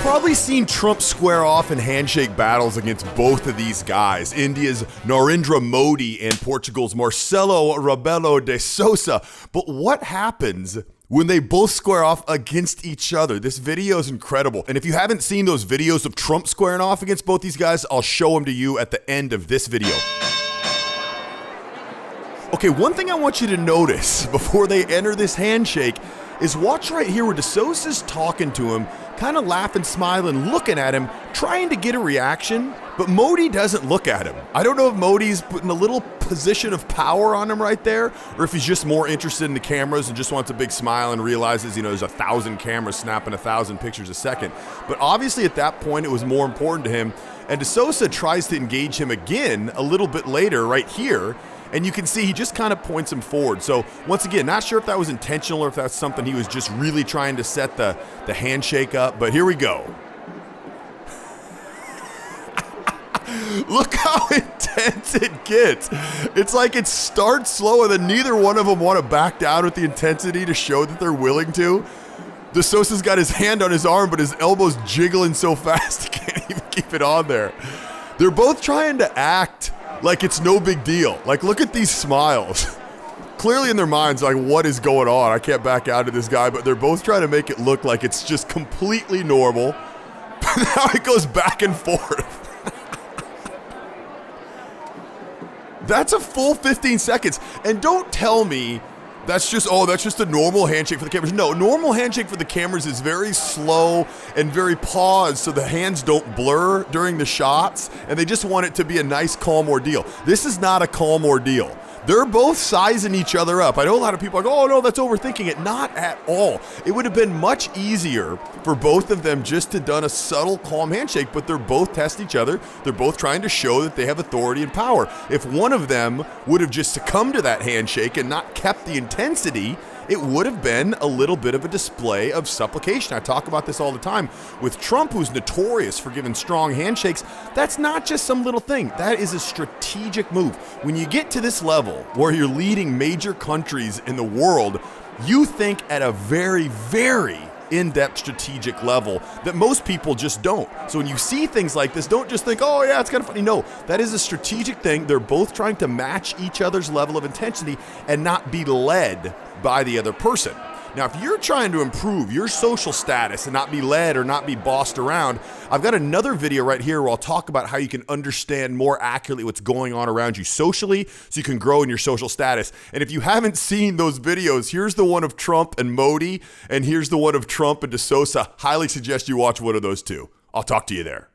probably seen Trump square off in handshake battles against both of these guys, India's Narendra Modi and Portugal's Marcelo Rebelo de Sousa. But what happens when they both square off against each other? This video is incredible. And if you haven't seen those videos of Trump squaring off against both these guys, I'll show them to you at the end of this video. Okay, one thing I want you to notice before they enter this handshake is watch right here where de Sousa's talking to him, kind of laughing, smiling, looking at him, trying to get a reaction, but Modi doesn't look at him. I don't know if Modi's putting a little position of power on him right there, or if he's just more interested in the cameras and just wants a big smile and realizes, there's 1,000 cameras snapping 1,000 pictures a second. But obviously at that point, it was more important to him. And de Sousa tries to engage him again a little bit later right here. And you can see he just kind of points him forward. So once again, not sure if that was intentional or if that's something he was just really trying to set the handshake up. But here we go. Look how intense it gets. It's like it starts slow and then neither one of them want to back down with the intensity to show that they're willing to. De Sousa's got his hand on his arm, but his elbow's jiggling so fast he can't even keep it on there. They're both trying to act like it's no big deal. Like, look at these smiles. Clearly in their minds, like, what is going on? I can't back out of this guy, but they're both trying to make it look like it's just completely normal. But now it goes back and forth. That's a full 15 seconds. And don't tell me that's just a normal handshake for the cameras. No, normal handshake for the cameras is very slow and very paused so the hands don't blur during the shots, and they just want it to be a nice, calm ordeal. This is not a calm ordeal. They're both sizing each other up. I know a lot of people are like, oh no, that's overthinking it. Not at all. It would have been much easier for both of them just to done a subtle, calm handshake, but they're both testing each other. They're both trying to show that they have authority and power. If one of them would have just succumbed to that handshake and not kept the intensity, it would have been a little bit of a display of supplication. I talk about this all the time with Trump, who's notorious for giving strong handshakes. That's not just some little thing. That is a strategic move. When you get to this level where you're leading major countries in the world, you think at a very, very in-depth strategic level that most people just don't. So when you see things like this, don't just think, oh yeah, it's kind of funny. No, that is a strategic thing. They're both trying to match each other's level of intensity and not be led by the other person. Now, if you're trying to improve your social status and not be led or not be bossed around, I've got another video right here where I'll talk about how you can understand more accurately what's going on around you socially so you can grow in your social status. And if you haven't seen those videos, here's the one of Trump and Modi, and here's the one of Trump and de Sousa. Highly suggest you watch one of those two. I'll talk to you there.